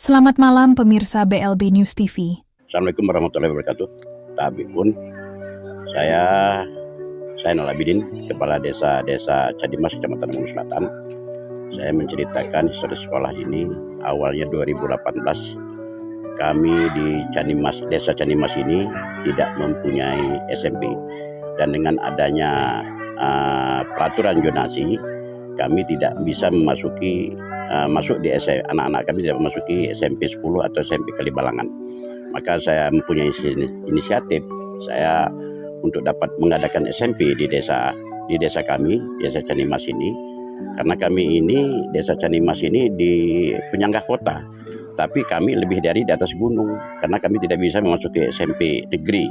Selamat malam pemirsa BLB News TV. Assalamualaikum warahmatullahi wabarakatuh. Tapi pun saya Nur Abidin, Kepala Desa Cadimas, Kecamatan Ambon Selatan. Saya menceritakan histori sekolah ini. Awalnya 2018 kami di Desa Cadimas ini tidak mempunyai SMP, dan dengan adanya peraturan zonasi kami tidak bisa masuk di anak-anak kami tidak memasuki SMP 10 atau SMP Kalibalangan. Maka saya mempunyai inisiatif saya untuk dapat mengadakan SMP di desa kami, Desa Cadimas ini. Karena kami ini, Desa Cadimas ini di penyangga kota, tapi kami lebih dari di atas gunung, karena kami tidak bisa memasuki SMP negeri.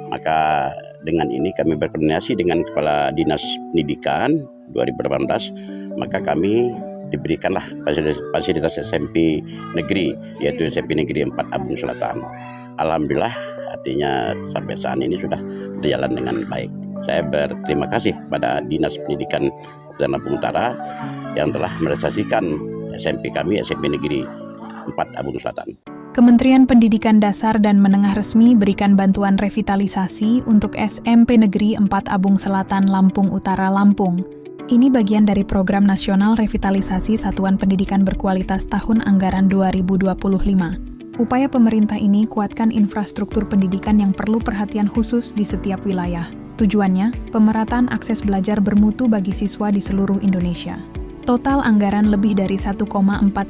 Maka dengan ini kami berkoordinasi dengan Kepala Dinas Pendidikan 2018, maka kami diberikanlah fasilitas SMP negeri, yaitu SMP Negeri 4 Ambon Selatan. Alhamdulillah, artinya sampai saat ini sudah berjalan dengan baik. Saya berterima kasih pada Dinas Pendidikan Kabupaten Lampung Utara yang telah merealisasikan SMP kami, SMP Negeri 4 Ambon Selatan. Kementerian Pendidikan Dasar dan Menengah Resmi berikan bantuan revitalisasi untuk SMP Negeri 4 Ambon Selatan, Lampung Utara, Lampung. Ini bagian dari Program Nasional Revitalisasi Satuan Pendidikan Berkualitas tahun anggaran 2025. Upaya pemerintah ini kuatkan infrastruktur pendidikan yang perlu perhatian khusus di setiap wilayah. Tujuannya, pemerataan akses belajar bermutu bagi siswa di seluruh Indonesia. Total anggaran lebih dari 1,4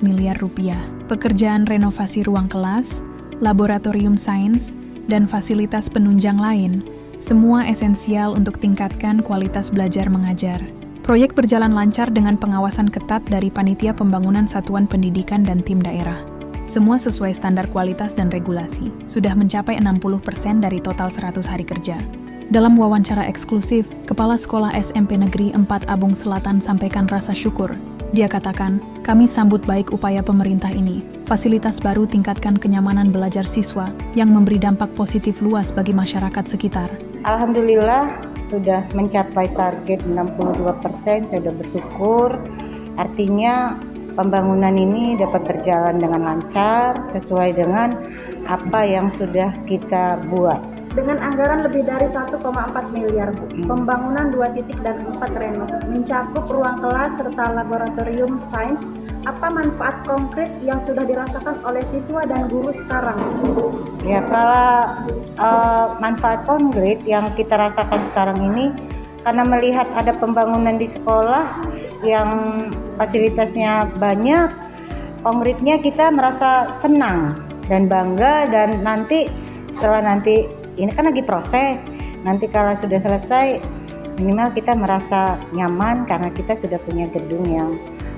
miliar rupiah. Pekerjaan renovasi ruang kelas, laboratorium sains, dan fasilitas penunjang lain, semua esensial untuk tingkatkan kualitas belajar mengajar. Proyek berjalan lancar dengan pengawasan ketat dari Panitia Pembangunan Satuan Pendidikan dan tim daerah. Semua sesuai standar kualitas dan regulasi, sudah mencapai 60% dari total 100 hari kerja. Dalam wawancara eksklusif, Kepala Sekolah SMP Negeri 4 Ambon Selatan sampaikan rasa syukur. Dia katakan, kami sambut baik upaya pemerintah ini. Fasilitas baru tingkatkan kenyamanan belajar siswa yang memberi dampak positif luas bagi masyarakat sekitar. Alhamdulillah sudah mencapai target 62%, saya sudah bersyukur. Artinya pembangunan ini dapat berjalan dengan lancar sesuai dengan apa yang sudah kita buat. Dengan anggaran lebih dari 1,4 miliar, pembangunan 2 titik dan 4 renov, mencakup ruang kelas serta laboratorium sains, apa manfaat konkret yang sudah dirasakan oleh siswa dan guru sekarang? Ya, kalau manfaat konkret yang kita rasakan sekarang ini, karena melihat ada pembangunan di sekolah yang fasilitasnya banyak, konkretnya kita merasa senang dan bangga, dan setelah ini kan lagi proses, nanti kalau sudah selesai minimal kita merasa nyaman karena kita sudah punya gedung yang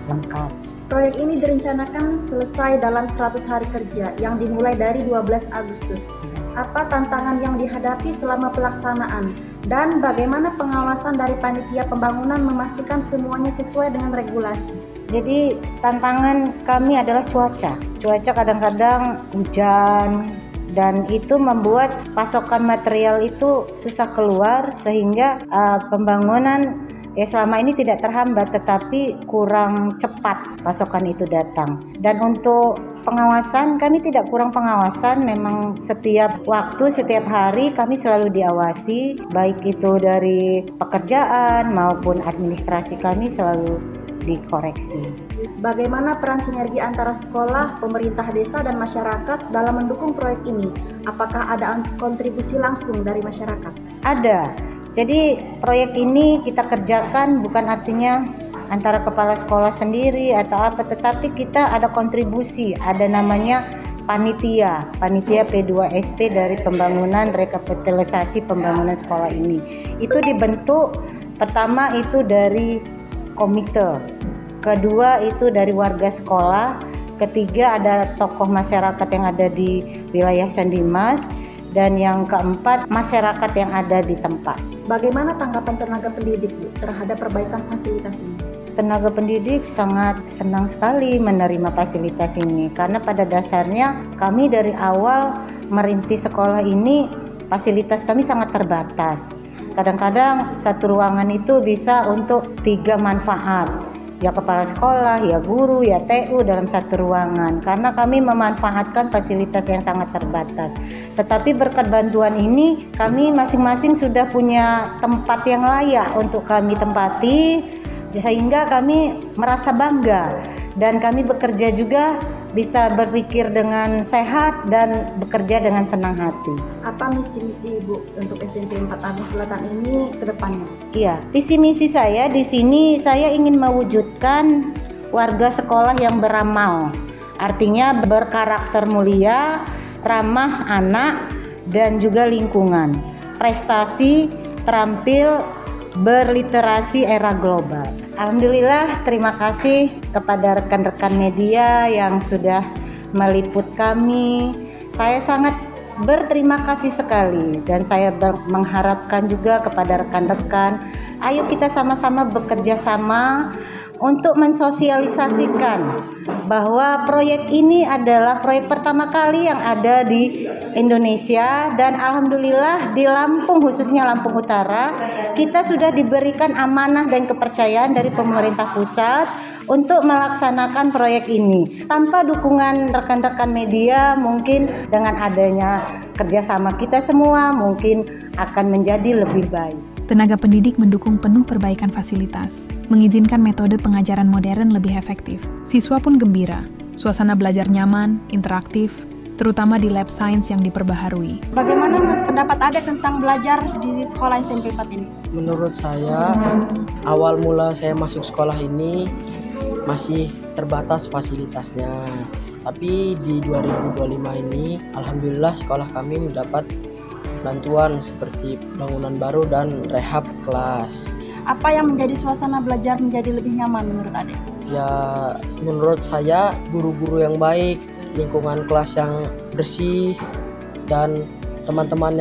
lengkap. Proyek ini direncanakan selesai dalam 100 hari kerja yang dimulai dari 12 Agustus. Apa tantangan yang dihadapi selama pelaksanaan? Dan bagaimana pengawasan dari panitia pembangunan memastikan semuanya sesuai dengan regulasi? Jadi tantangan kami adalah cuaca. Cuaca kadang-kadang hujan, dan itu membuat pasokan material itu susah keluar, sehingga pembangunan selama ini tidak terhambat, tetapi kurang cepat pasokan itu datang. Dan untuk pengawasan, kami tidak kurang pengawasan, memang setiap waktu, setiap hari kami selalu diawasi, baik itu dari pekerjaan maupun administrasi kami selalu dikoreksi. Bagaimana peran sinergi antara sekolah, pemerintah desa, dan masyarakat dalam mendukung proyek ini? Apakah ada kontribusi langsung dari masyarakat? Ada. Jadi proyek ini kita kerjakan bukan artinya antara kepala sekolah sendiri atau apa, tetapi kita ada kontribusi, ada namanya panitia P2SP dari pembangunan rekapitalisasi pembangunan sekolah ini. Itu dibentuk pertama itu dari komite, kedua itu dari warga sekolah, ketiga ada tokoh masyarakat yang ada di wilayah Cadimas, dan yang keempat masyarakat yang ada di tempat. Bagaimana tanggapan tenaga pendidik, Bu, terhadap perbaikan fasilitas ini? Tenaga pendidik sangat senang sekali menerima fasilitas ini, karena pada dasarnya kami dari awal merintis sekolah ini, fasilitas kami sangat terbatas. Kadang-kadang satu ruangan itu bisa untuk 3 manfaat. ya kepala sekolah, ya guru, ya TU dalam satu ruangan, karena kami memanfaatkan fasilitas yang sangat terbatas. Tetapi berkat bantuan ini kami masing-masing sudah punya tempat yang layak untuk kami tempati, sehingga kami merasa bangga dan kami bekerja juga bisa berpikir dengan sehat dan bekerja dengan senang hati. Apa misi-misi Ibu untuk SMP 4 Agung Selatan ini ke depannya? Iya, visi misi saya di sini, saya ingin mewujudkan warga sekolah yang beramal. Artinya berkarakter mulia, ramah anak dan juga lingkungan. Prestasi, terampil, berliterasi era global. Alhamdulillah, terima kasih kepada rekan-rekan media yang sudah meliput kami. Saya sangat berterima kasih sekali dan saya mengharapkan juga kepada rekan-rekan, ayo kita sama-sama bekerja sama untuk mensosialisasikan bahwa proyek ini adalah proyek pertama kali yang ada di Indonesia, dan alhamdulillah di Lampung, khususnya Lampung Utara, kita sudah diberikan amanah dan kepercayaan dari pemerintah pusat untuk melaksanakan proyek ini. Tanpa dukungan rekan-rekan media, mungkin dengan adanya kerjasama kita semua mungkin akan menjadi lebih baik. Tenaga pendidik mendukung penuh perbaikan fasilitas, mengizinkan metode pengajaran modern lebih efektif. Siswa pun gembira, suasana belajar nyaman, interaktif, terutama di lab science yang diperbaharui. Bagaimana pendapat Adek tentang belajar di sekolah SMP 4 ini? Menurut saya, awal mula saya masuk sekolah ini masih terbatas fasilitasnya. Tapi di 2025 ini, alhamdulillah sekolah kami mendapat bantuan seperti bangunan baru dan rehab kelas. Apa yang menjadi suasana belajar menjadi lebih nyaman menurut Adek? Ya, menurut saya guru-guru yang baik, lingkungan kelas yang bersih, dan teman-teman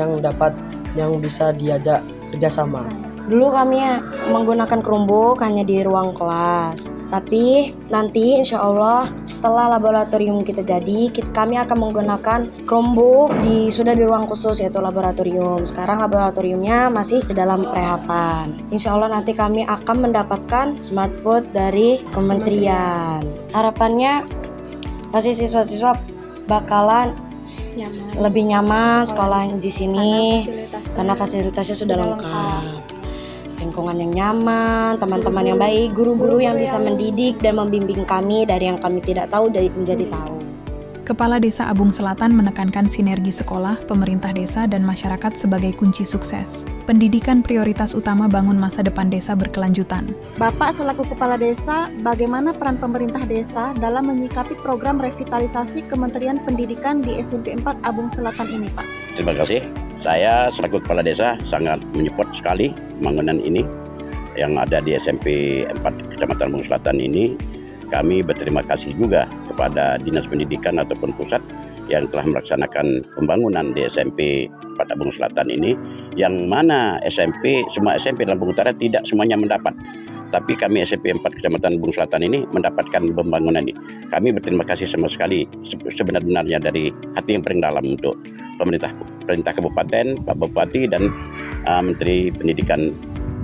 yang bisa diajak kerjasama. Dulu kami menggunakan Chromebook hanya di ruang kelas. Tapi nanti insya Allah setelah laboratorium kita jadi, kami akan menggunakan Chromebook sudah di ruang khusus yaitu laboratorium. Sekarang laboratoriumnya masih di dalam prehapan. Insya Allah nanti kami akan mendapatkan smartboard dari kementerian. Harapannya pasti siswa-siswa bakalan lebih nyaman sekolah di sini karena fasilitasnya sudah lengkap. Lingkungan yang nyaman, teman-teman yang baik, guru-guru yang bisa mendidik dan membimbing kami dari yang kami tidak tahu menjadi tahu. Kepala Desa Abung Selatan menekankan sinergi sekolah, pemerintah desa, dan masyarakat sebagai kunci sukses. Pendidikan prioritas utama bangun masa depan desa berkelanjutan. Bapak selaku Kepala Desa, bagaimana peran pemerintah desa dalam menyikapi program revitalisasi Kementerian Pendidikan di SMP 4 Abung Selatan ini, Pak? Terima kasih. Saya selaku Kepala Desa sangat menyupport sekali pembangunan ini yang ada di SMP 4 Kecamatan Abung Selatan ini. Kami berterima kasih juga kepada Dinas Pendidikan ataupun pusat yang telah melaksanakan pembangunan di SMP 4 Abung Selatan ini, yang mana semua SMP Lampung Utara tidak semuanya mendapat. Tapi kami SMP 4 Kecamatan Abung Selatan ini mendapatkan pembangunan ini. Kami berterima kasih sama sekali sebenarnya dari hati yang paling dalam untuk pemerintah kabupaten, Pak Bupati, dan Menteri Pendidikan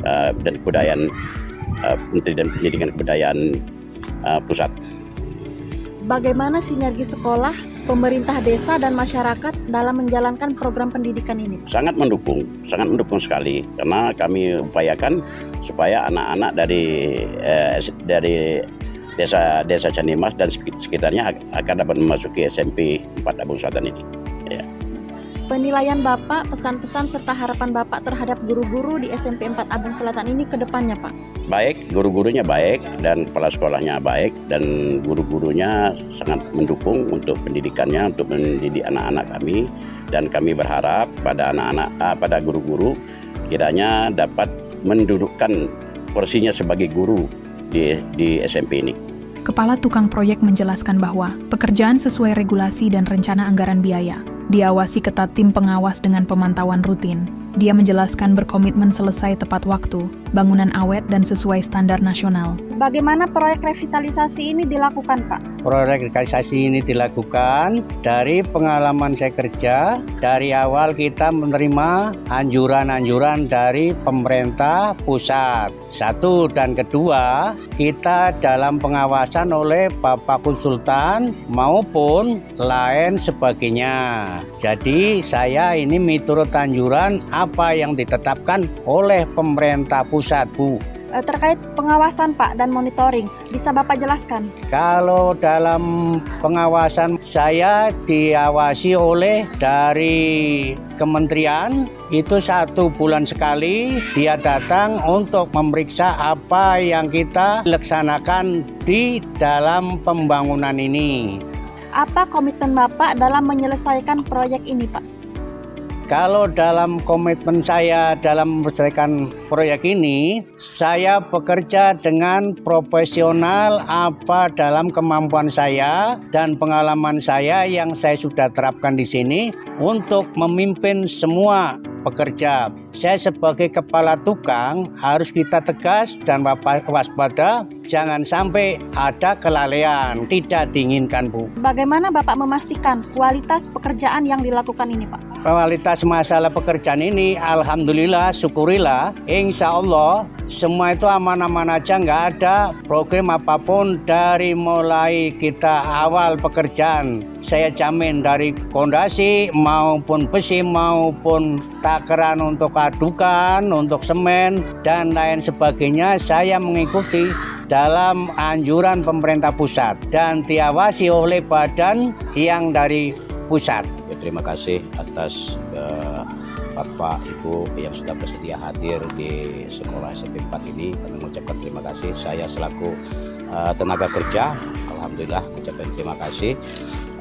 dan Kebudayaan, Menteri dan Pendidikan Kebudayaan pusat. Bagaimana sinergi sekolah, pemerintah desa, dan masyarakat dalam menjalankan program pendidikan ini? Sangat mendukung sekali, karena kami upayakan supaya anak-anak dari desa Candimas dan sekitarnya akan dapat memasuki SMP 4 Abung Selatan ini. Ya. Penilaian Bapak, pesan-pesan serta harapan Bapak terhadap guru-guru di SMP 4 Abung Selatan ini ke depannya, Pak? Baik, guru-gurunya baik dan kepala sekolahnya baik, dan guru-gurunya sangat mendukung untuk pendidikannya, untuk mendidik anak-anak kami, dan kami berharap pada guru-guru kiranya dapat mendudukkan porsinya sebagai guru di SMP ini. Kepala Tukang Proyek menjelaskan bahwa pekerjaan sesuai regulasi dan rencana anggaran biaya. Diawasi ketat tim pengawas dengan pemantauan rutin. Dia menjelaskan berkomitmen selesai tepat waktu bangunan awet dan sesuai standar nasional. Bagaimana proyek revitalisasi ini dilakukan, Pak? Proyek revitalisasi ini dilakukan dari pengalaman saya kerja. Dari awal kita menerima anjuran-anjuran dari pemerintah pusat. Satu, dan kedua, kita dalam pengawasan oleh Bapak Konsultan maupun lain sebagainya. Jadi saya ini menurut anjuran apa yang ditetapkan oleh pemerintah pusat, Bu. Terkait pengawasan, Pak, dan monitoring, bisa Bapak jelaskan? Kalau dalam pengawasan saya diawasi oleh dari kementerian, itu 1 bulan sekali dia datang untuk memeriksa apa yang kita laksanakan di dalam pembangunan ini. Apa komitmen Bapak dalam menyelesaikan proyek ini, Pak? Kalau dalam komitmen saya dalam menyelesaikan proyek ini, saya bekerja dengan profesional apa dalam kemampuan saya dan pengalaman saya yang saya sudah terapkan di sini untuk memimpin semua pekerja. Saya sebagai kepala tukang harus kita tegas dan waspada, jangan sampai ada kelalaian, tidak diinginkan, Bu. Bagaimana Bapak memastikan kualitas pekerjaan yang dilakukan ini, Pak? Kualitas masalah pekerjaan ini, alhamdulillah, syukurilah, insya Allah semua itu aman-aman aja, nggak ada program apapun dari mulai kita awal pekerjaan. Saya jamin dari fondasi maupun besi maupun takaran untuk adukan, untuk semen dan lain sebagainya, saya mengikuti dalam anjuran pemerintah pusat dan diawasi oleh badan yang dari pusat. Terima kasih atas Bapak Ibu yang sudah bersedia hadir di sekolah SMP 4 ini. Kami mengucapkan terima kasih. Saya selaku tenaga kerja, alhamdulillah mengucapkan terima kasih.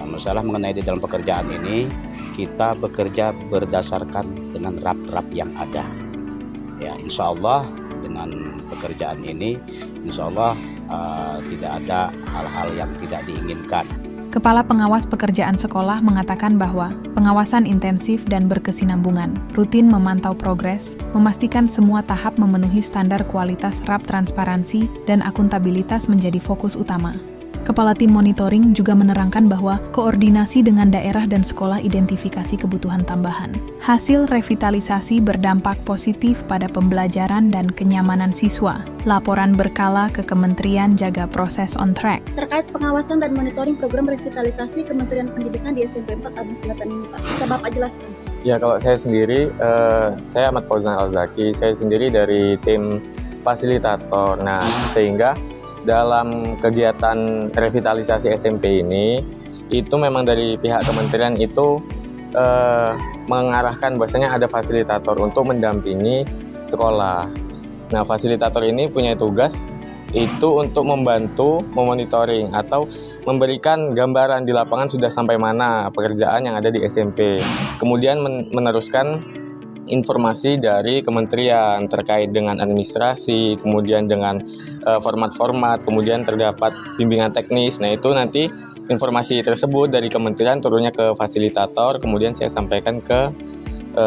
Masalah mengenai di dalam pekerjaan ini, kita bekerja berdasarkan dengan rap-rap yang ada. Ya, insya Allah dengan pekerjaan ini, insya Allah tidak ada hal-hal yang tidak diinginkan. Kepala Pengawas Pekerjaan Sekolah mengatakan bahwa pengawasan intensif dan berkesinambungan, rutin memantau progres, memastikan semua tahap memenuhi standar kualitas RAP transparansi dan akuntabilitas menjadi fokus utama. Kepala Tim Monitoring juga menerangkan bahwa koordinasi dengan daerah dan sekolah identifikasi kebutuhan tambahan. Hasil revitalisasi berdampak positif pada pembelajaran dan kenyamanan siswa. Laporan berkala ke Kementerian jaga proses on track. Terkait pengawasan dan monitoring program revitalisasi Kementerian Pendidikan di SMP 4 Abung Selatan ini, Pak, bisa Bapak jelaskan? Ya, kalau saya sendiri, saya Ahmad Fauzan Al-Zaki, saya sendiri dari tim fasilitator. Nah, sehingga dalam kegiatan revitalisasi SMP ini, itu memang dari pihak kementerian itu mengarahkan bahwasanya ada fasilitator untuk mendampingi sekolah. Nah, fasilitator ini punya tugas itu untuk membantu memonitoring atau memberikan gambaran di lapangan sudah sampai mana pekerjaan yang ada di SMP. Kemudian meneruskan informasi dari kementerian terkait dengan administrasi, kemudian dengan format-format, kemudian terdapat bimbingan teknis. Nah, itu nanti informasi tersebut dari kementerian turunnya ke fasilitator, kemudian saya sampaikan ke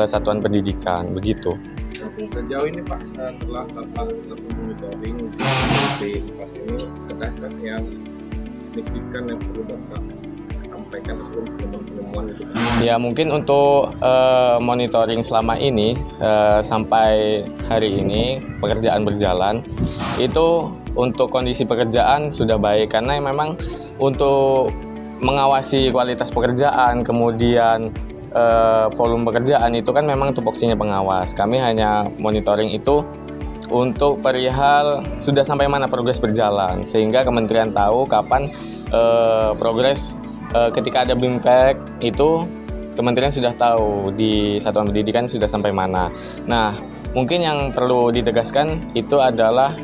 satuan pendidikan, begitu. Oke. Sejauh ini Pak, setelah Bapak monitoring di tempat ini, ada yang signifikan yang perlu Bapak sampaikan ataupun penemuan itu? Ya, mungkin untuk monitoring selama ini sampai hari ini pekerjaan berjalan itu untuk kondisi pekerjaan sudah baik, karena memang untuk mengawasi kualitas pekerjaan kemudian volume pekerjaan itu kan memang tupoksinya pengawas. Kami hanya monitoring itu untuk perihal sudah sampai mana progres berjalan, sehingga kementerian tahu kapan progres. Ketika ada BIMPEK itu kementerian sudah tahu di satuan pendidikan sudah sampai mana. Nah, mungkin yang perlu ditegaskan itu adalah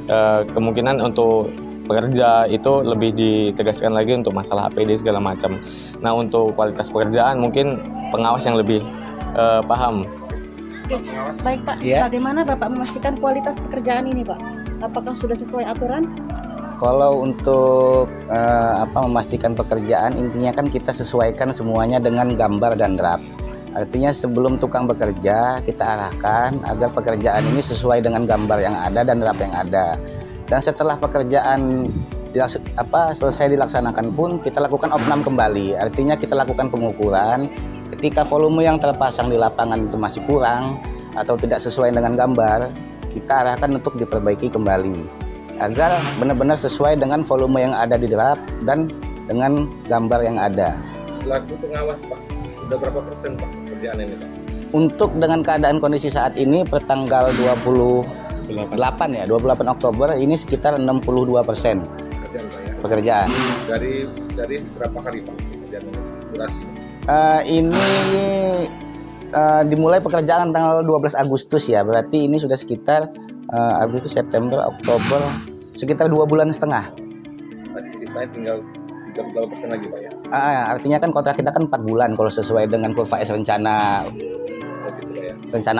kemungkinan untuk pekerja itu lebih ditegaskan lagi untuk masalah APD segala macam. Nah, untuk kualitas pekerjaan mungkin pengawas yang lebih paham. Oke, baik Pak. Ya. Bagaimana Bapak memastikan kualitas pekerjaan ini, Pak? Apakah sudah sesuai aturan? Kalau untuk memastikan pekerjaan, intinya kan kita sesuaikan semuanya dengan gambar dan draft. Artinya sebelum tukang bekerja, kita arahkan agar pekerjaan ini sesuai dengan gambar yang ada dan draft yang ada. Dan setelah pekerjaan selesai dilaksanakan pun, kita lakukan opnam kembali. Artinya kita lakukan pengukuran. Ketika volume yang terpasang di lapangan itu masih kurang atau tidak sesuai dengan gambar, kita arahkan untuk diperbaiki kembali agar benar-benar sesuai dengan volume yang ada di draft dan dengan gambar yang ada. Selaku pengawas Pak, sudah berapa persen Pak pekerjaan ini Pak? Untuk dengan keadaan kondisi saat ini per tanggal 28 Oktober ini sekitar 62% pekerjaan. Dari berapa hari Pak pekerjaan ini? Durasi? Ini dimulai pekerjaan tanggal 12 Agustus ya, berarti ini sudah sekitar Agustus, September, Oktober, sekitar 2,5 bulan. Tadi sisanya tinggal 30% lagi Pak ya? Artinya kan kontrak kita kan 4 bulan kalau sesuai dengan kurva S rencana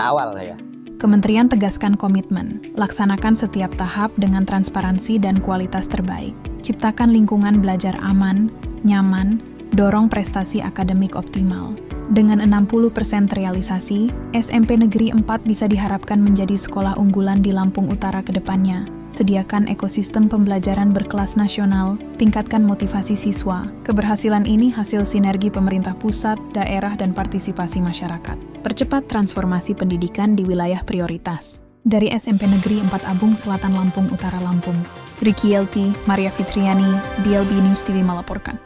awal ya. Kementerian tegaskan komitmen, laksanakan setiap tahap dengan transparansi dan kualitas terbaik. Ciptakan lingkungan belajar aman, nyaman, dorong prestasi akademik optimal. Dengan 60% terrealisasi, SMP Negeri 4 bisa diharapkan menjadi sekolah unggulan di Lampung Utara ke depannya. Sediakan ekosistem pembelajaran berkelas nasional, tingkatkan motivasi siswa. Keberhasilan ini hasil sinergi pemerintah pusat, daerah, dan partisipasi masyarakat. Percepat transformasi pendidikan di wilayah prioritas. Dari SMP Negeri 4 Abung Selatan Lampung Utara Lampung, Ricky Yelti, Maria Fitriani, BLB News TV melaporkan.